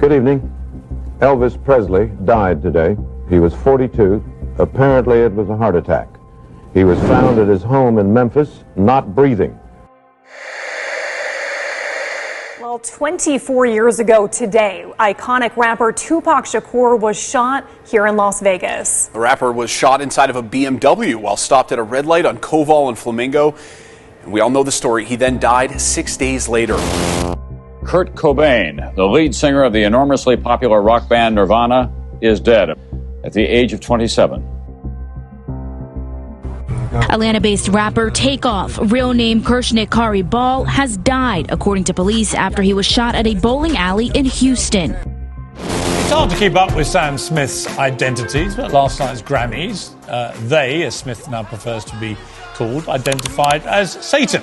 Good evening. Elvis Presley died today. He was 42. Apparently it was a heart attack. He was found at his home in Memphis, not breathing. Well, 24 years ago today, iconic rapper Tupac Shakur was shot here in Las Vegas. The rapper was shot inside of a BMW while stopped at a red light on Koval and Flamingo. And we all know the story. He then died 6 days later. Kurt Cobain, the lead singer of the enormously popular rock band Nirvana, is dead at the age of 27. Atlanta-based rapper Takeoff, real name Kershnik Kari Ball, has died, according to police, after he was shot at a bowling alley in Houston. It's hard to keep up with Sam Smith's identities, but last night's Grammys, they, as Smith now prefers to be called, identified as Satan.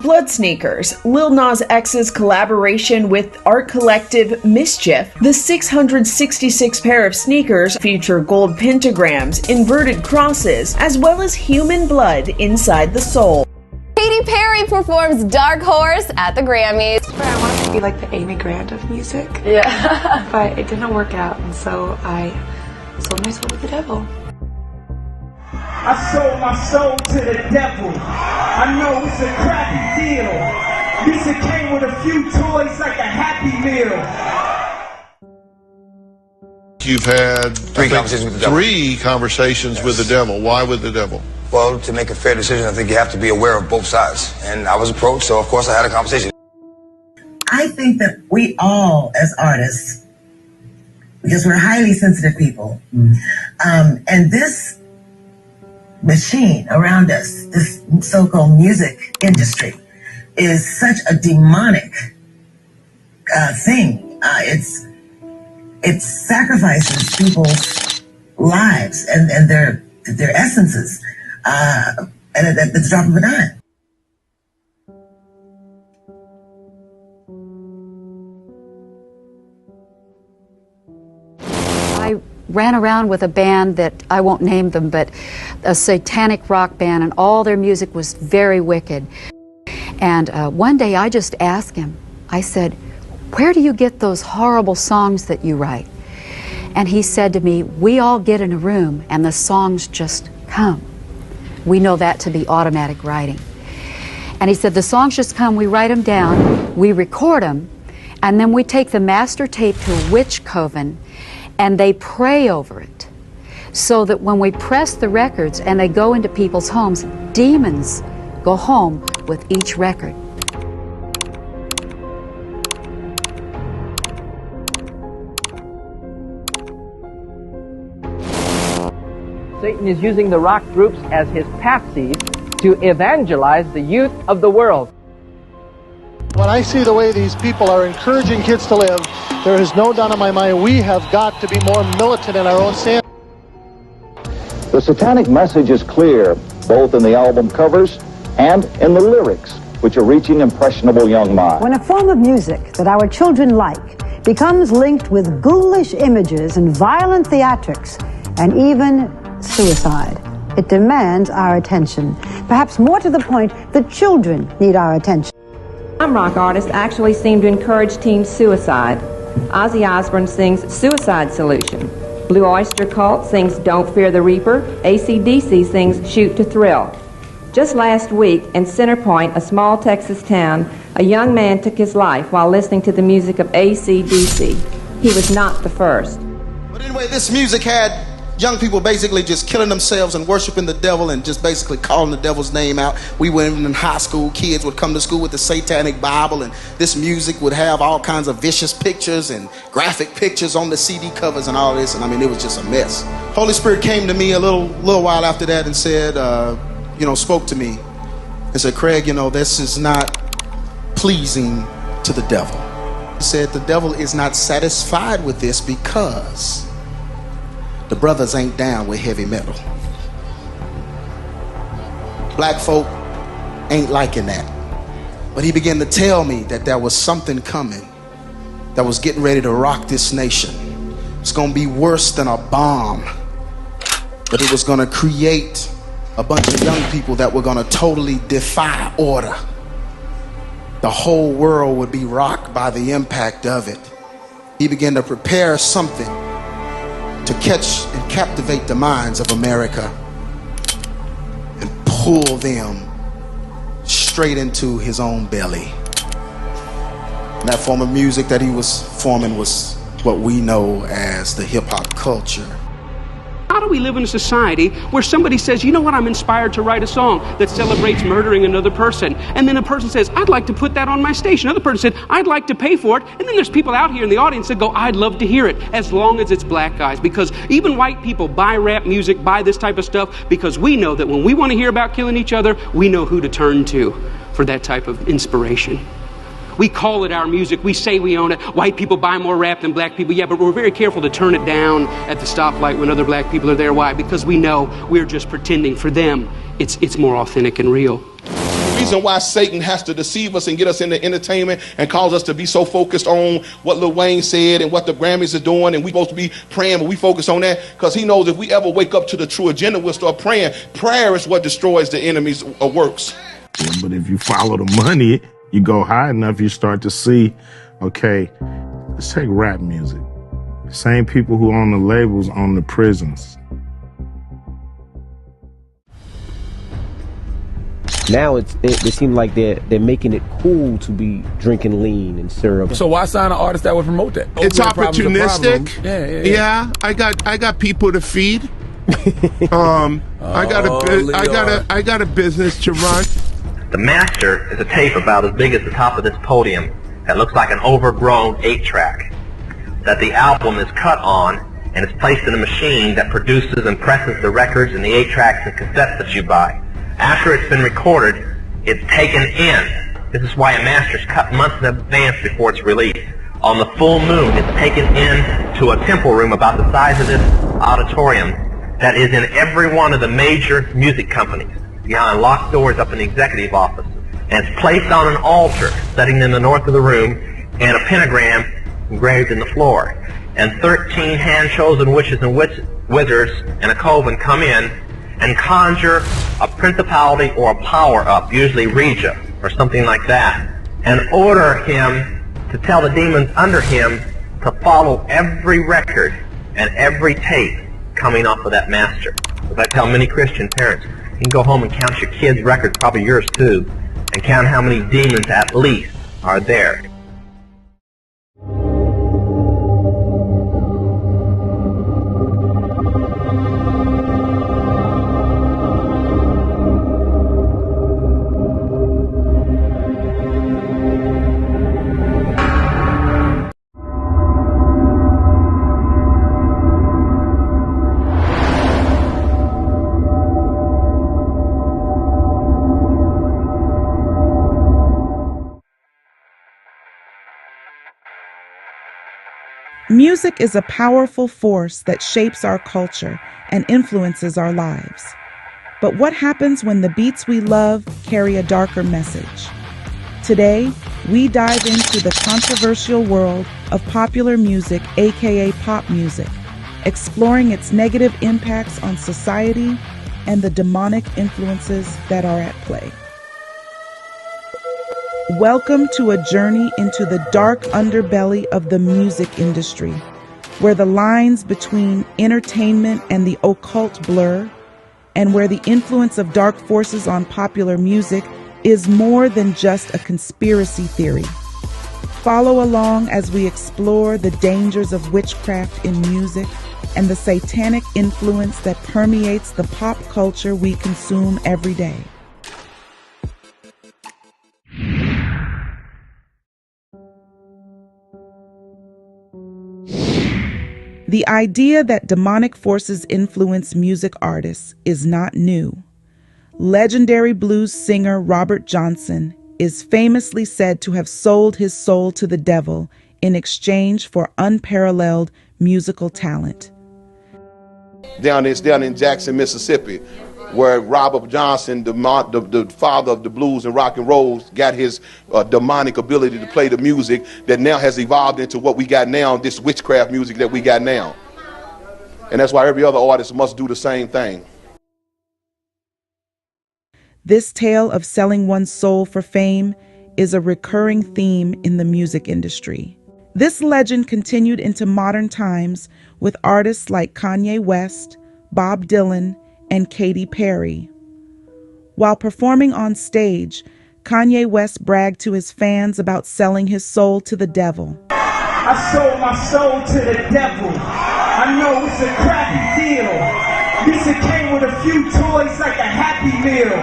Blood Sneakers, Lil Nas X's collaboration with art collective Mischief. The 666 pair of sneakers feature gold pentagrams, inverted crosses, as well as human blood inside the sole. Katy Perry performs Dark Horse at the Grammys. I wanted to be like the Amy Grant of music. Yeah. But it didn't work out, and so I sold my soul to the devil. I sold my soul to the devil. I know it's a crappy deal. This it came with a few toys like a Happy Meal. You've had three conversations with the devil. Three conversations Yes. with the devil. Why with the devil? Well, to make a fair decision, I think you have to be aware of both sides. And I was approached, so of course I had a conversation. I think that we all, as artists, because we're highly sensitive people, and this machine around us, this so-called music industry, is such a demonic thing. It sacrifices people's lives and their essences at the drop of a dime. I ran around with a band that, I won't name them, but a satanic rock band, and all their music was very wicked. And one day I just asked him, I said, "Where do you get those horrible songs that you write?" And he said to me, "We all get in a room and the songs just come. We know that to be automatic writing." And he said, "The songs just come, we write them down, we record them, and then we take the master tape to a witch coven, and they pray over it, so that when we press the records and they go into people's homes, demons go home with each record." Satan is using the rock groups as his patsies to evangelize the youth of the world. When I see the way these people are encouraging kids to live, there is no doubt in my mind we have got to be more militant in our own stand. The satanic message is clear, both in the album covers and in the lyrics, which are reaching impressionable young minds. When a form of music that our children like becomes linked with ghoulish images and violent theatrics, and even suicide, it demands our attention. Perhaps more to the point, the children need our attention. Some rock artists actually seem to encourage teen suicide. Ozzy Osbourne sings Suicide Solution. Blue Oyster Cult sings Don't Fear the Reaper. AC/DC sings Shoot to Thrill. Just last week in Center Point, a small Texas town, a young man took his life while listening to the music of AC/DC. He was not the first. But anyway, this music had young people basically just killing themselves and worshiping the devil and just basically calling the devil's name out. We went in high school, kids would come to school with the Satanic Bible, and this music would have all kinds of vicious pictures and graphic pictures on the CD covers and all this, and I mean, it was just a mess. Holy Spirit came to me a little while after that and said, spoke to me and said, "Craig, this is not pleasing to the devil." He said, "The devil is not satisfied with this because the brothers ain't down with heavy metal. Black folk ain't liking that." But he began to tell me that there was something coming that was getting ready to rock this nation. It's gonna be worse than a bomb, but it was gonna create a bunch of young people that were gonna totally defy order. The whole world would be rocked by the impact of it. he began to prepare something to catch and captivate the minds of America and pull them straight into his own belly. And that form of music that he was forming was what we know as the hip-hop culture. How do we live in a society where somebody says, you know what, I'm inspired to write a song that celebrates murdering another person, and then a person says, I'd like to put that on my station. Another person said, I'd like to pay for it, and then there's people out here in the audience that go, I'd love to hear it, as long as it's black guys, because even white people buy rap music, buy this type of stuff, because we know that when we want to hear about killing each other, we know who to turn to for that type of inspiration. We call it our music. We say we own it. White people buy more rap than black people. Yeah, but we're very careful to turn it down at the stoplight when other black people are there. Why? Because we know we're just pretending. For them, it's more authentic and real. The reason why Satan has to deceive us and get us into entertainment and cause us to be so focused on what Lil Wayne said and what the Grammys are doing, and we supposed to be praying, but we focus on that because he knows if we ever wake up to the true agenda, we'll start praying. Prayer is what destroys the enemy's works. But if you follow the money, you go high enough, you start to see, okay, let's take rap music. Same people who own the labels own the prisons. Now it seems like they're making it cool to be drinking lean and syrup. So why sign an artist that would promote that? It's opportunistic. Yeah. I got people to feed. I got a business to run. The master is a tape about as big as the top of this podium that looks like an overgrown 8-track that the album is cut on, and it's placed in a machine that produces and presses the records and the 8-tracks and cassettes that you buy. After it's been recorded, it's taken in. This is why a master's cut months in advance before it's released. On the full moon, it's taken in to a temple room about the size of this auditorium that is in every one of the major music companies, behind locked doors up in the executive office. And it's placed on an altar setting in the north of the room, and a pentagram engraved in the floor. And 13 hand-chosen witches and wizards and a Cohen come in and conjure a principality or a power up, usually Regia or something like that, and order him to tell the demons under him to follow every record and every tape coming off of that master. As I tell many Christian parents, you can go home and count your kids' records, probably yours too, and count how many demons at least are there. Music is a powerful force that shapes our culture and influences our lives. But what happens when the beats we love carry a darker message? Today, we dive into the controversial world of popular music, aka pop music, exploring its negative impacts on society and the demonic influences that are at play. Welcome to a journey into the dark underbelly of the music industry, where the lines between entertainment and the occult blur, and where the influence of dark forces on popular music is more than just a conspiracy theory. Follow along as we explore the dangers of witchcraft in music and the satanic influence that permeates the pop culture we consume every day. The idea that demonic forces influence music artists is not new. Legendary blues singer Robert Johnson is famously said to have sold his soul to the devil in exchange for unparalleled musical talent. Down in Jackson, Mississippi, where Robert Johnson, the father of the blues and rock and roll, got his demonic ability to play the music that now has evolved into what we got now, this witchcraft music that we got now. And that's why every other artist must do the same thing. This tale of selling one's soul for fame is a recurring theme in the music industry. This legend continued into modern times with artists like Kanye West, Bob Dylan, and Katy Perry. While performing on stage, Kanye West bragged to his fans about selling his soul to the devil. I sold my soul to the devil. I know it's a crappy deal. This it came with a few toys like a Happy Meal.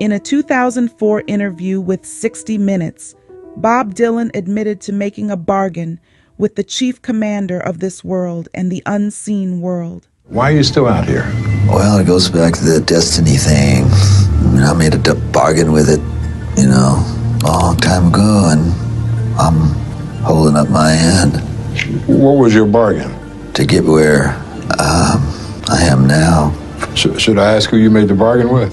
In a 2004 interview with 60 Minutes, Bob Dylan admitted to making a bargain with the chief commander of this world and the unseen world. Why are you still out here? Well, it goes back to the destiny thing. I made a bargain with it, a long time ago, and I'm holding up my end. What was your bargain? To get where I am now. Should I ask who you made the bargain with?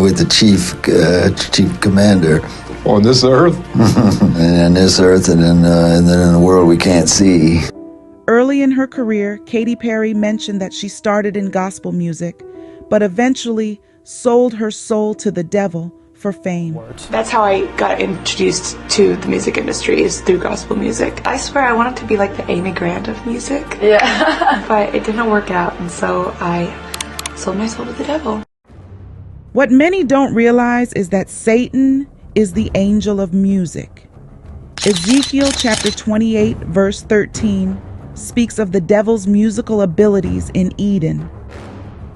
with the chief commander. On this earth? And on this earth, and then in the world we can't see. Early in her career, Katy Perry mentioned that she started in gospel music, but eventually sold her soul to the devil for fame. That's how I got introduced to the music industry, is through gospel music. I swear I wanted to be like the Amy Grant of music. Yeah. But it didn't work out, and so I sold my soul to the devil. What many don't realize is that Satan is the angel of music. Ezekiel chapter 28, verse 13 speaks of the devil's musical abilities in Eden.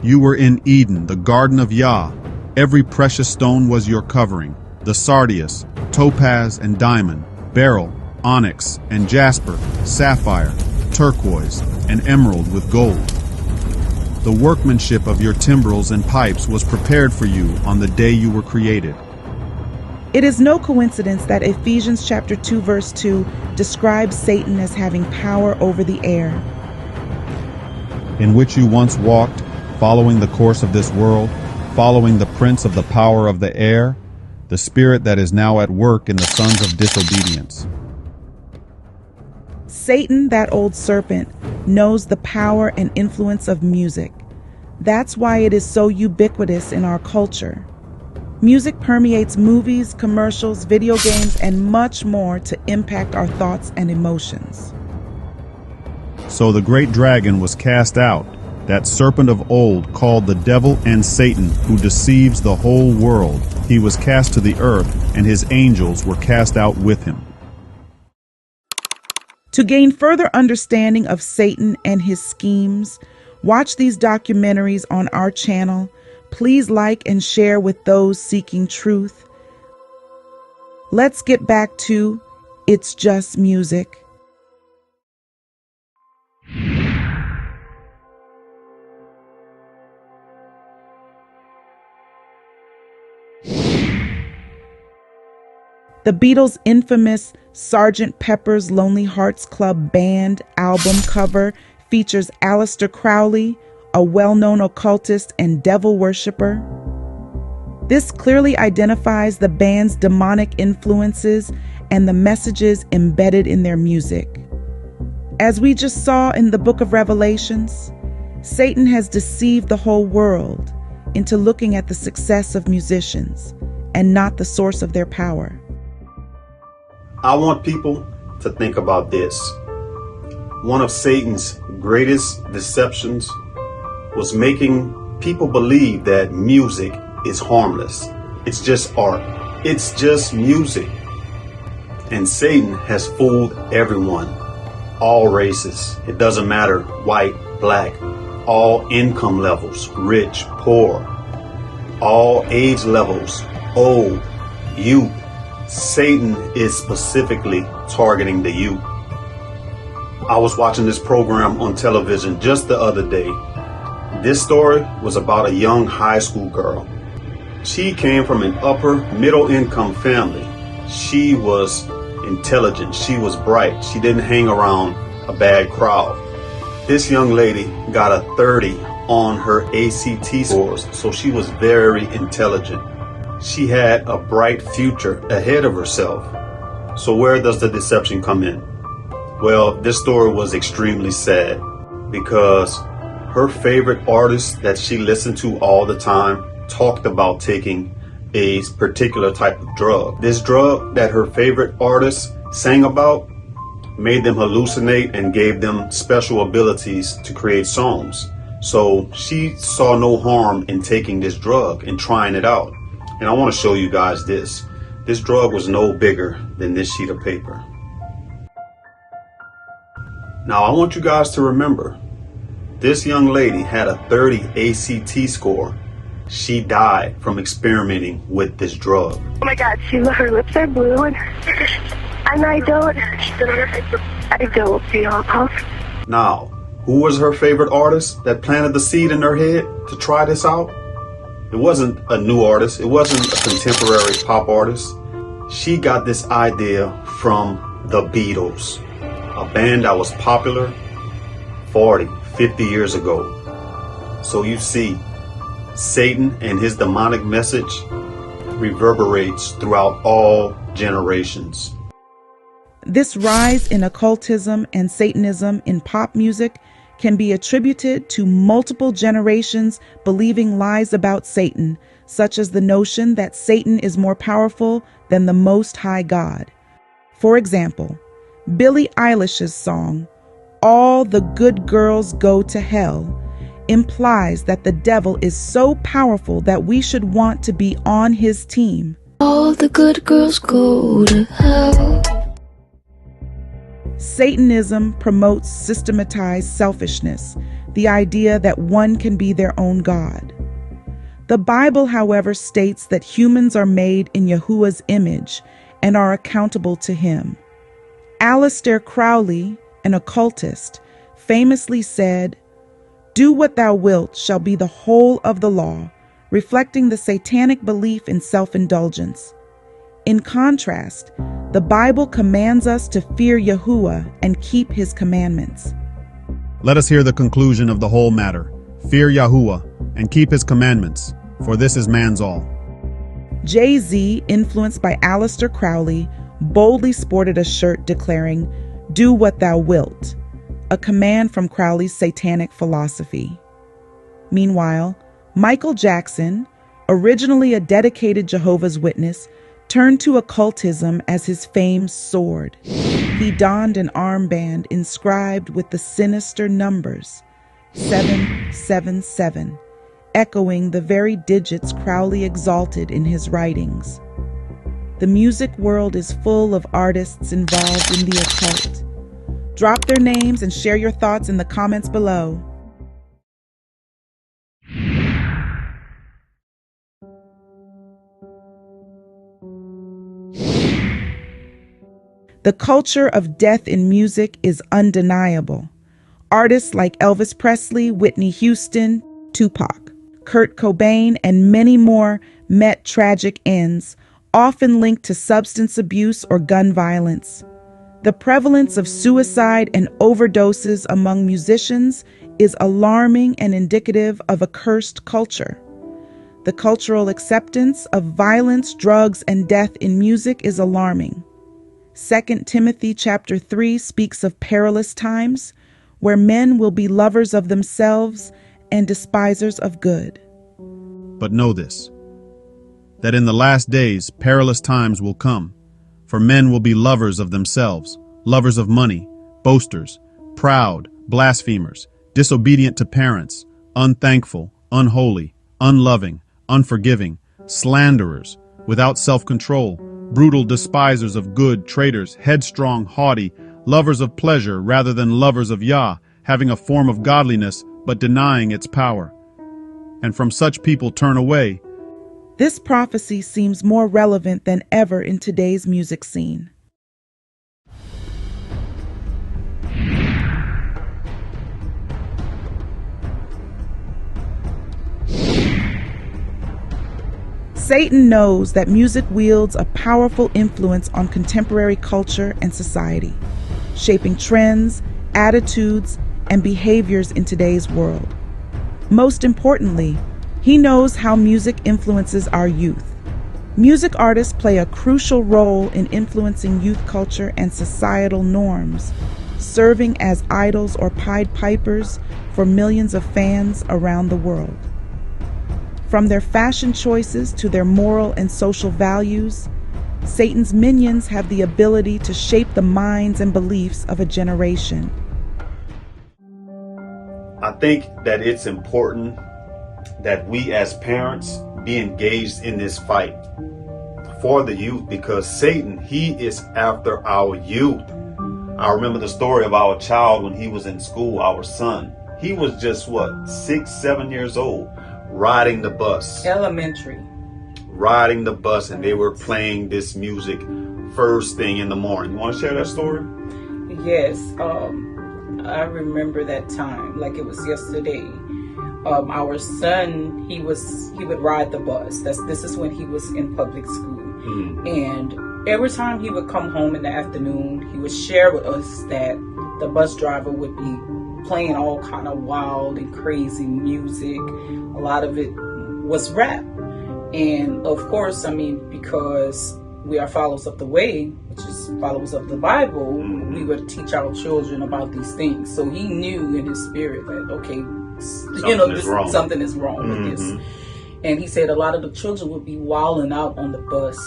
You were in Eden, the garden of Yah. Every precious stone was your covering, the sardius, topaz and diamond, beryl, onyx and jasper, sapphire, turquoise, and emerald with gold. The workmanship of your timbrels and pipes was prepared for you on the day you were created. It is no coincidence that Ephesians chapter 2 verse 2 describes Satan as having power over the air. In which you once walked, following the course of this world, following the prince of the power of the air, the spirit that is now at work in the sons of disobedience. Satan, that old serpent, knows the power and influence of music. That's why it is so ubiquitous in our culture. Music permeates movies, commercials, video games, and much more to impact our thoughts and emotions. So the great dragon was cast out, that serpent of old called the devil and Satan, who deceives the whole world. He was cast to the earth, and his angels were cast out with him. To gain further understanding of Satan and his schemes, watch these documentaries on our channel. Please like and share with those seeking truth. Let's get back to It's Just Music. The Beatles' infamous Sgt. Pepper's Lonely Hearts Club Band album cover features Aleister Crowley, a well-known occultist and devil worshipper. This clearly identifies the band's demonic influences and the messages embedded in their music. As we just saw in the book of Revelations, Satan has deceived the whole world into looking at the success of musicians and not the source of their power. I want people to think about this. One of Satan's greatest deceptions was making people believe that music is harmless. It's just art. It's just music. And Satan has fooled everyone, all races. It doesn't matter, white, black, all income levels, rich, poor, all age levels, old, youth. Satan is specifically targeting the youth. I was watching this program on television just the other day. This story was about a young high school girl. She came from an upper middle income family. She was intelligent. She was bright. She didn't hang around a bad crowd. This young lady got a 30 on her ACT scores, so she was very intelligent. She had a bright future ahead of herself. So where does the deception come in? Well, this story was extremely sad because her favorite artist that she listened to all the time talked about taking a particular type of drug. This drug that her favorite artist sang about made them hallucinate and gave them special abilities to create songs. So she saw no harm in taking this drug and trying it out. And I want to show you guys this. This drug was no bigger than this sheet of paper. Now I want you guys to remember, this young lady had a 30 ACT score. She died from experimenting with this drug. Oh my God, Sheila, her lips are blue and I don't feel off. Now, who was her favorite artist that planted the seed in her head to try this out? It wasn't a new artist. It wasn't a contemporary pop artist. She got this idea from the Beatles, a band that was popular 40, 50 years ago. So you see, Satan and his demonic message reverberates throughout all generations. This rise in occultism and Satanism in pop music can be attributed to multiple generations believing lies about Satan, such as the notion that Satan is more powerful than the Most High God. For example, Billie Eilish's song, "All the Good Girls Go to Hell," implies that the devil is so powerful that we should want to be on his team. All the good girls go to hell. Satanism promotes systematized selfishness, the idea that one can be their own God. The Bible, however, states that humans are made in Yahuwah's image and are accountable to him. Aleister Crowley, an occultist, famously said, "Do what thou wilt shall be the whole of the law," reflecting the satanic belief in self-indulgence. In contrast, the Bible commands us to fear Yahuwah and keep his commandments. Let us hear the conclusion of the whole matter. Fear Yahuwah and keep his commandments, for this is man's all. Jay-Z, influenced by Aleister Crowley, boldly sported a shirt declaring, "Do what thou wilt," a command from Crowley's satanic philosophy. Meanwhile, Michael Jackson, originally a dedicated Jehovah's Witness, turned to occultism as his fame's sword. He donned an armband inscribed with the sinister numbers 777, echoing the very digits Crowley exalted in his writings. The music world is full of artists involved in the occult. Drop their names and share your thoughts in the comments below. The culture of death in music is undeniable. Artists like Elvis Presley, Whitney Houston, Tupac, Kurt Cobain, and many more met tragic ends, often linked to substance abuse or gun violence. The prevalence of suicide and overdoses among musicians is alarming and indicative of a cursed culture. The cultural acceptance of violence, drugs, and death in music is alarming. 2 Timothy chapter 3 speaks of perilous times, where men will be lovers of themselves and despisers of good. But know this, that in the last days perilous times will come, for men will be lovers of themselves, lovers of money, boasters, proud, blasphemers, disobedient to parents, unthankful, unholy, unloving, unforgiving, slanderers, without self-control, brutal despisers of good, traitors, headstrong, haughty, lovers of pleasure rather than lovers of Yah, having a form of godliness but denying its power. And from such people turn away. This prophecy seems more relevant than ever in today's music scene. Satan knows that music wields a powerful influence on contemporary culture and society, shaping trends, attitudes, and behaviors in today's world. Most importantly, he knows how music influences our youth. Music artists play a crucial role in influencing youth culture and societal norms, serving as idols or Pied Pipers for millions of fans around the world. From their fashion choices to their moral and social values, Satan's minions have the ability to shape the minds and beliefs of a generation. I think that it's important that we as parents be engaged in this fight for the youth, because Satan, he is after our youth. I remember the story of our child when he was in school, our son. He was just, 6, 7 years old, riding the bus. Elementary. Riding the bus, and they were playing this music first thing in the morning. You want to share that story? Yes. I remember that time like it was yesterday. Our son, he would ride the bus. This is when he was in public school. And every time he would come home in the afternoon, he would share with us that the bus driver would be playing all kind of wild and crazy music. A lot of it was rap. And of course, I mean, because we are followers of the way, which is followers of the Bible, we would teach our children about these things. So he knew in his spirit that, okay, something is wrong with this. And he said a lot of the children would be wilding out on the bus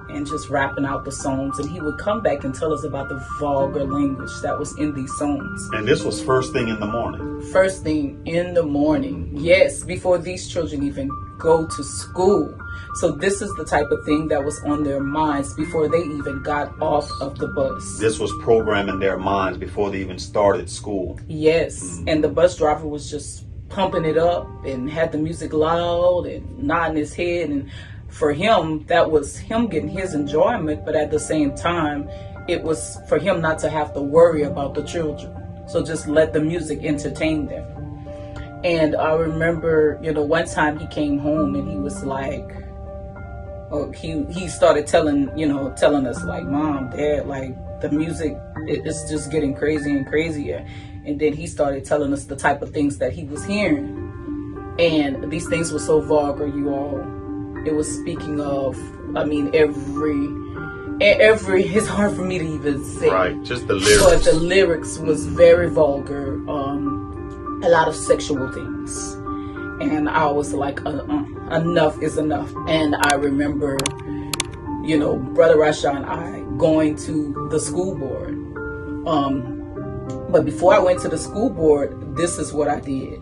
and just rapping out the songs. And he would come back and tell us about the vulgar language that was in these songs. And this was first thing in the morning. First thing in the morning. Yes, before these children even go to school. So this is the type of thing that was on their minds before they even got off of the bus. This was programming their minds before they even started school. Yes, and the bus driver was just pumping it up and had the music loud and nodding his head. And for him, that was him getting his enjoyment, but at the same time, it was for him not to have to worry about the children. So just let the music entertain them. And I remember, one time he came home and he was like, he started telling us like, Mom, Dad, like the music, it's just getting crazier and crazier. And then he started telling us the type of things that he was hearing. And these things were so vulgar, you all. It was speaking of, I mean, every, it's hard for me to even say. Right, just the lyrics. But the lyrics was very vulgar. A lot of sexual things. And I was like, enough is enough. And I remember, Brother Rasha and I going to the school board. But before I went to the school board, this is what I did.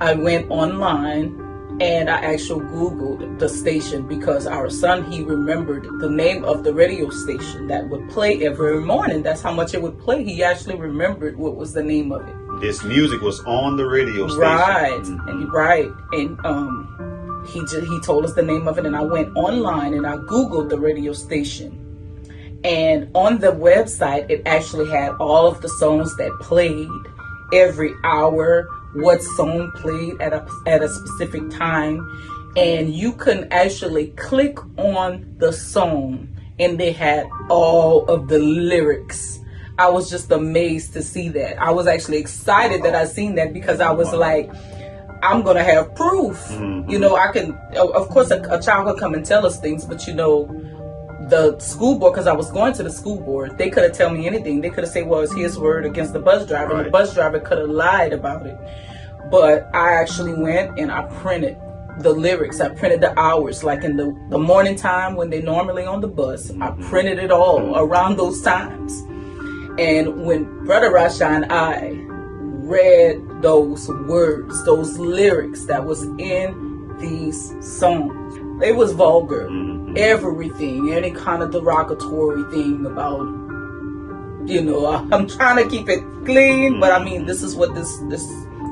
I went online and I actually Googled the station, because our son, he remembered the name of the radio station that would play every morning. That's how much it would play. He actually remembered what was the name of it. This music was on the radio station. Right. And he told us the name of it, and I went online and I Googled the radio station. And on the website, it actually had all of the songs that played every hour, what song played at a specific time. And you can actually click on the song and they had all of the lyrics. I was just amazed to see that. I was actually excited that I seen that, because I was like, I'm going to have proof. I can, of course, a child could come and tell us things, but the school board, because I was going to the school board, they could have told me anything. They could have said, well, it's his word against the bus driver. And the bus driver could have lied about it. But I actually went and I printed the lyrics. I printed the hours, like in the morning time when they normally on the bus. I printed it all around those times. And when Brother Rasha and I read those words, those lyrics that was in these songs, it was vulgar. Everything, any kind of derogatory thing about, I'm trying to keep it clean, but I mean, this is what this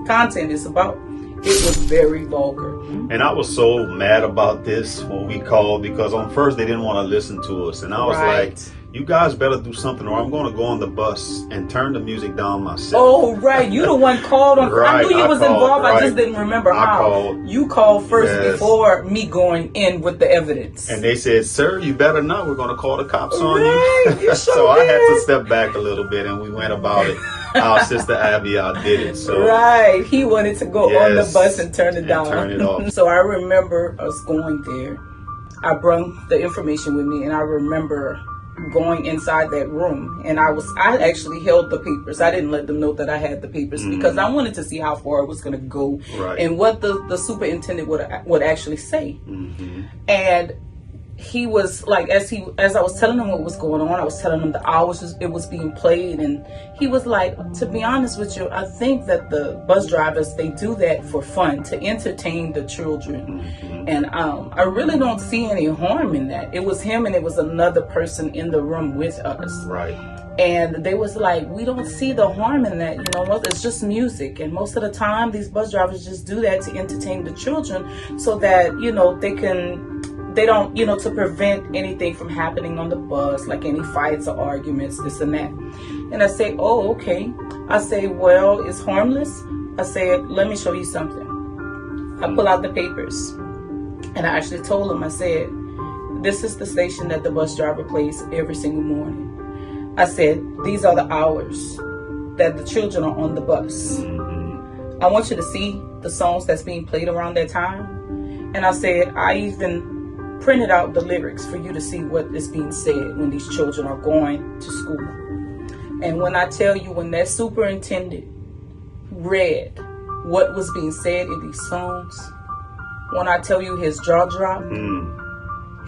content is about. It was very vulgar. And I was so mad about this when we called, because on first they didn't want to listen to us. And I was like, you guys better do something or I'm going to go on the bus and turn the music down myself. Oh, right. You the one called on. I knew you was involved. I just didn't remember how. You called first before me going in with the evidence. And they said, sir, you better not. We're going to call the cops on you. So I had to step back a little bit and we went about it. Our sister Abigail did it. So he wanted to go on the bus and turn it down. Turn it off. So I remember us going there. I brought the information with me, and I remember going inside that room, and I actually held the papers. I didn't let them know that I had the papers because I wanted to see how far it was going to go and what the superintendent would actually say. And he was like, as I was telling him what was going on, I was telling him the hours it was being played, and he was like, to be honest with you, I think that the bus drivers, they do that for fun, to entertain the children. And I really don't see any harm in that. It was him and it was another person in the room with us. And they was like, we don't see the harm in that, you know, it's just music. And most of the time these bus drivers just do that to entertain the children so that, you know, they don't, you know, to prevent anything from happening on the bus, like any fights or arguments, this and that. And I say, oh, okay. I say, well, it's harmless. I said, let me show you something. I pull out the papers, and I actually told him, I said, this is the station that the bus driver plays every single morning. I said, these are the hours that the children are on the bus. I want you to see the songs that's being played around that time. And I said, I even printed out the lyrics for you to see what is being said when these children are going to school. And when I tell you, when that superintendent read what was being said in these songs, when I tell you his jaw dropped,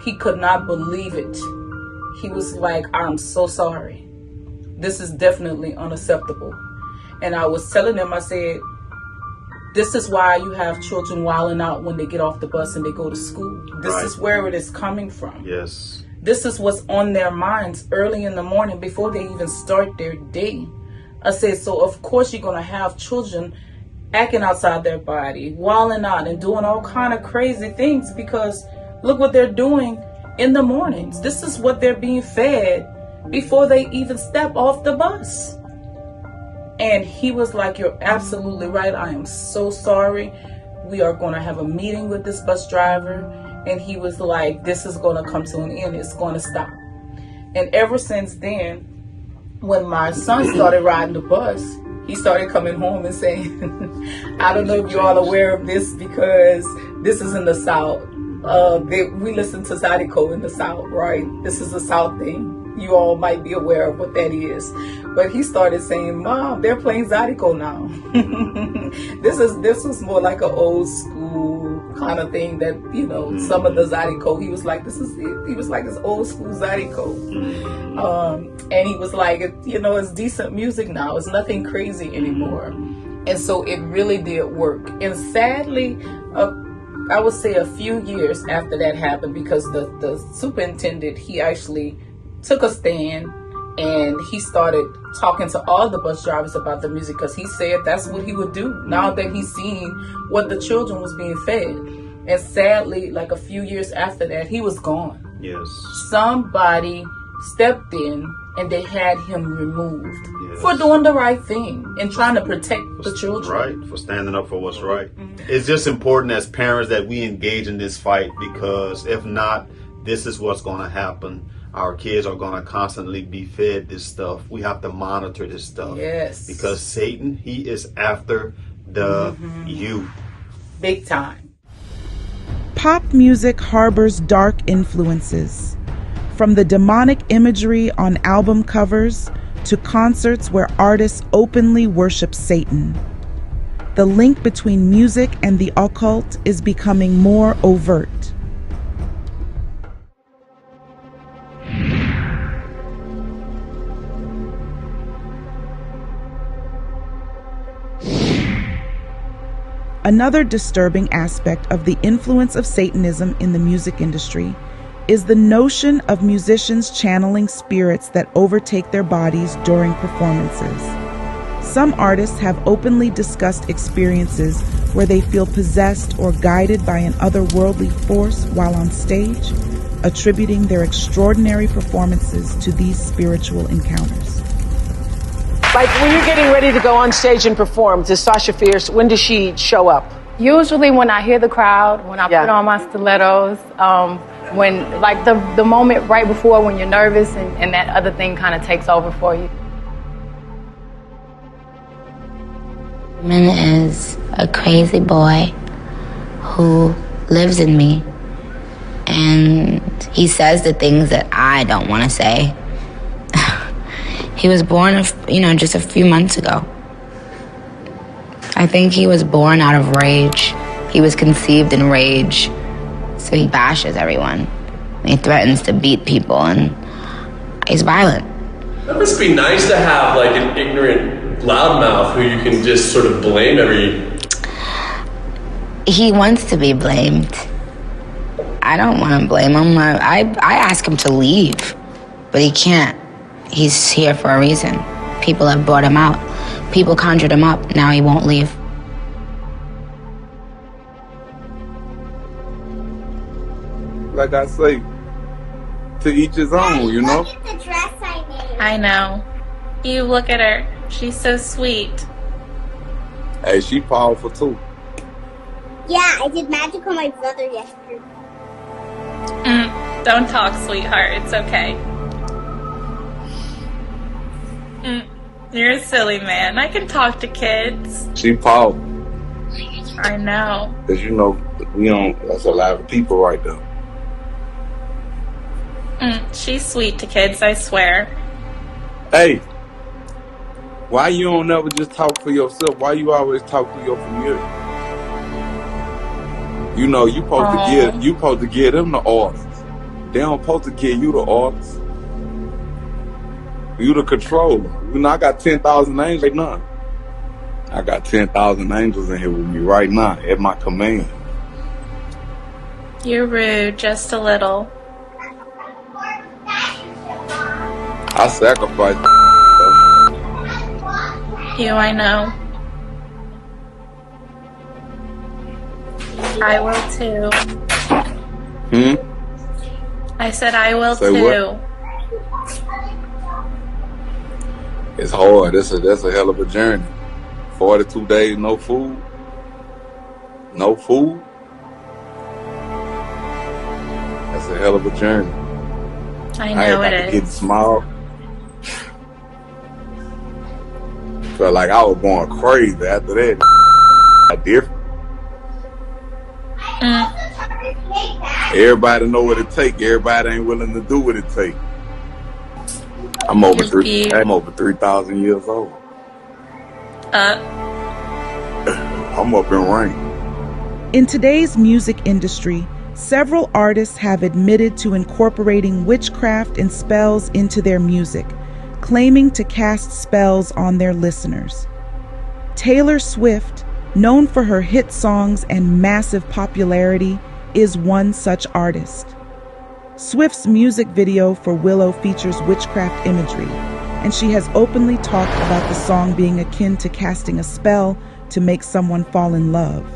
he could not believe it. He was like, I'm so sorry. This is definitely unacceptable. And I was telling him, I said, this is why you have children wilding out when they get off the bus and they go to school. This is where it is coming from. This is what's on their minds early in the morning before they even start their day. I said, so of course you're going to have children acting outside their body, wilding out and doing all kind of crazy things because look what they're doing in the mornings. This is what they're being fed before they even step off the bus. And he was like, you're absolutely right. I am so sorry. We are going to have a meeting with this bus driver. And he was like, this is going to come to an end. It's going to stop. And ever since then, when my son started riding the bus, he started coming home and saying, I don't know if you're all aware of this because this is in the South. We listen to Zydeco in the South, right? This is a South thing. You all might be aware of what that is. But he started saying, Mom, they're playing Zydeco now. This was more like an old school kind of thing that, you know, some of the Zydeco, he was like, this is it. He was like, it's old school Zydeco. And he was like, you know, it's decent music now. It's nothing crazy anymore. And so it really did work. And sadly, I would say a few years after that happened, because the superintendent, he actually took a stand and he started talking to all the bus drivers about the music, because he said that's what he would do now that he's seen what the children was being fed. And sadly, like a few years after that, he was gone. Somebody stepped in and they had him removed for doing the right thing and trying to protect the children. For standing up for what's right. It's just important as parents that we engage in this fight, because if not, this is what's going to happen. Our kids are going to constantly be fed this stuff. We have to monitor this stuff. Because Satan, he is after the youth. Big time. Pop music harbors dark influences. From the demonic imagery on album covers to concerts where artists openly worship Satan. The link between music and the occult is becoming more overt. Another disturbing aspect of the influence of Satanism in the music industry is the notion of musicians channeling spirits that overtake their bodies during performances. Some artists have openly discussed experiences where they feel possessed or guided by an otherworldly force while on stage, attributing their extraordinary performances to these spiritual encounters. Like when you're getting ready to go on stage and perform, does Sasha Fierce, when does she show up? Usually when I hear the crowd, when I put on my stilettos, when like the moment right before when you're nervous and that other thing kind of takes over for you. Min is a crazy boy who lives in me. and he says the things that I don't want to say. He was born, just a few months ago. I think he was born out of rage. He was conceived in rage, so he bashes everyone. He threatens to beat people, and he's violent. That must be nice to have like an ignorant loudmouth who you can just sort of blame every... He wants to be blamed. I don't want to blame him. I ask him to leave, but he can't. He's here for a reason. People have brought him out. People conjured him up. Now he won't leave. Like I say, to each his own, you know? I know. You look at her. She's so sweet. Hey, she powerful too. Yeah, I did magic on my brother yesterday. Don't talk, sweetheart. It's okay. You're a silly man. I can talk to kids. She powerful. I know. Cause that's a lot of people right there. She's sweet to kids, I swear. Hey, why you don't never just talk for yourself? Why you always talk to your community? You supposed to give them the orders. They don't supposed to give you the orders. You the controller. I got 10,000 angels right now. I got 10,000 angels in here with me right now at my command. You're rude, just a little. I sacrifice. I know. I will too. I said I will Say too. What? It's hard. That's a hell of a journey. 42 days, no food. No food. That's a hell of a journey. I know it is. Getting small. Felt like I was going crazy after that. Different. Everybody know what it take. Everybody ain't willing to do what it take. I'm over 3,000 years old. I'm up in rank. In today's music industry, several artists have admitted to incorporating witchcraft and spells into their music, claiming to cast spells on their listeners. Taylor Swift, known for her hit songs and massive popularity, is one such artist. Swift's music video for Willow features witchcraft imagery, and she has openly talked about the song being akin to casting a spell to make someone fall in love.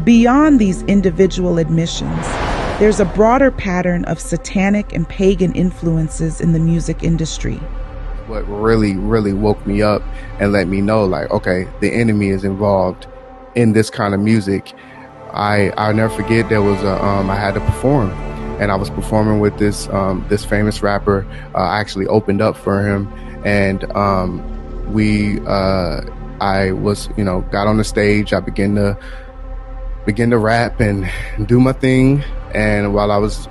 Beyond these individual admissions, there's a broader pattern of satanic and pagan influences in the music industry. What really woke me up and let me know, like, okay, the enemy is involved in this kind of music. I'll never forget, there was I had to perform, and I was performing with this famous rapper. I actually opened up for him, and I was, got on the stage. I began to rap and do my thing, and while I was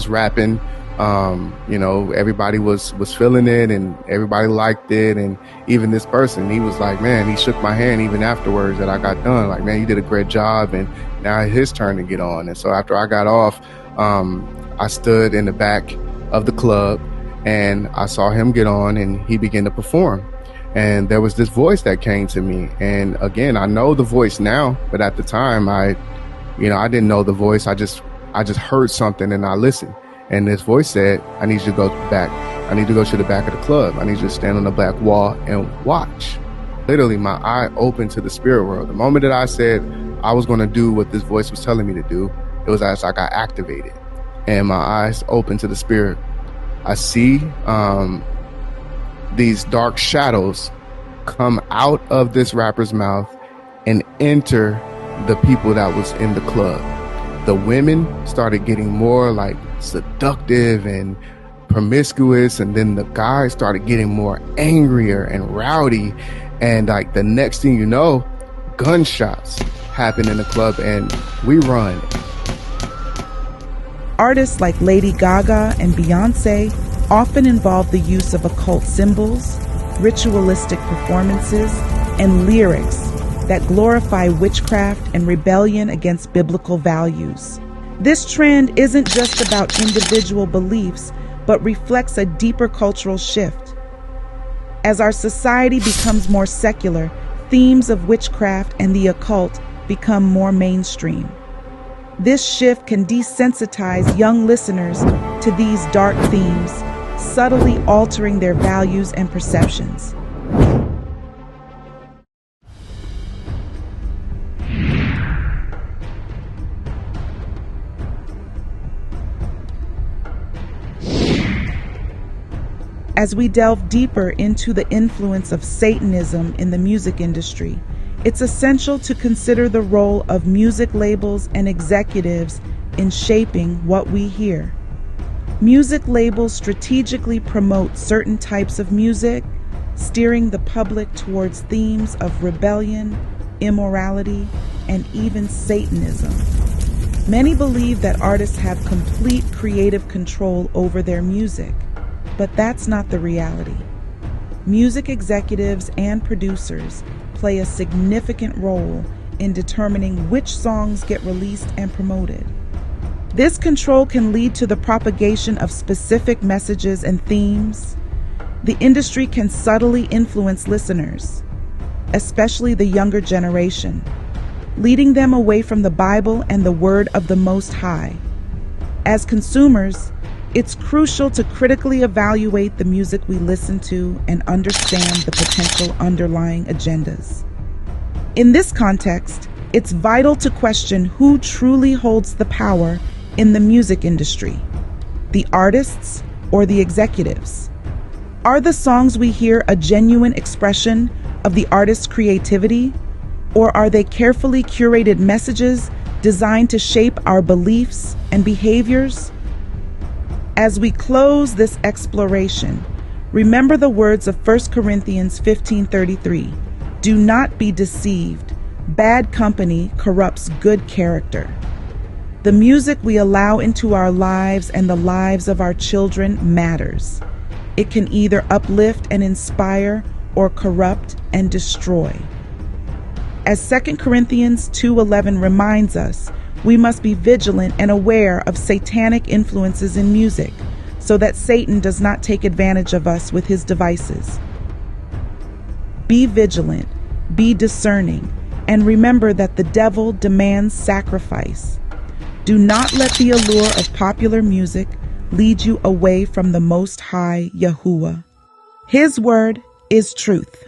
rapping, everybody was feeling it, and everybody liked it. And even this person, he was like, man, he shook my hand even afterwards that I got done. Like, man, you did a great job, and now it's his turn to get on. And so after I got off, I stood in the back of the club, and I saw him get on, and he began to perform. And there was this voice that came to me. And again, I know the voice now, but at the time I didn't know the voice. I just heard something, and I listened. And this voice said, I need you to go back. I need to go to the back of the club. I need you to stand on the back wall and watch. Literally, my eye opened to the spirit world. The moment that I said I was going to do what this voice was telling me to do, it was as I got activated. And my eyes opened to the spirit. I see these dark shadows come out of this rapper's mouth and enter the people that was in the club. The women started getting more like seductive and promiscuous, and then the guys started getting more angrier and rowdy, and like the next thing you know, gunshots happen in the club, and we run. Artists like Lady Gaga and Beyonce often involve the use of occult symbols, ritualistic performances, and lyrics that glorify witchcraft and rebellion against biblical values. This trend isn't just about individual beliefs, but reflects a deeper cultural shift. As our society becomes more secular, themes of witchcraft and the occult become more mainstream. This shift can desensitize young listeners to these dark themes, subtly altering their values and perceptions. As we delve deeper into the influence of Satanism in the music industry, it's essential to consider the role of music labels and executives in shaping what we hear. Music labels strategically promote certain types of music, steering the public towards themes of rebellion, immorality, and even Satanism. Many believe that artists have complete creative control over their music, but that's not the reality. Music executives and producers play a significant role in determining which songs get released and promoted. This control can lead to the propagation of specific messages and themes. The industry can subtly influence listeners, especially the younger generation, leading them away from the Bible and the Word of the Most High. As consumers, it's crucial to critically evaluate the music we listen to and understand the potential underlying agendas. In this context, it's vital to question who truly holds the power in the music industry, the artists or the executives. Are the songs we hear a genuine expression of the artist's creativity, or are they carefully curated messages designed to shape our beliefs and behaviors? As we close this exploration, remember the words of 1 Corinthians 15:33. Do not be deceived. Bad company corrupts good character. The music we allow into our lives and the lives of our children matters. It can either uplift and inspire or corrupt and destroy. As 2 Corinthians 2:11 reminds us, we must be vigilant and aware of satanic influences in music so that Satan does not take advantage of us with his devices. Be vigilant, be discerning, and remember that the devil demands sacrifice. Do not let the allure of popular music lead you away from the Most High Yahuwah. His word is truth.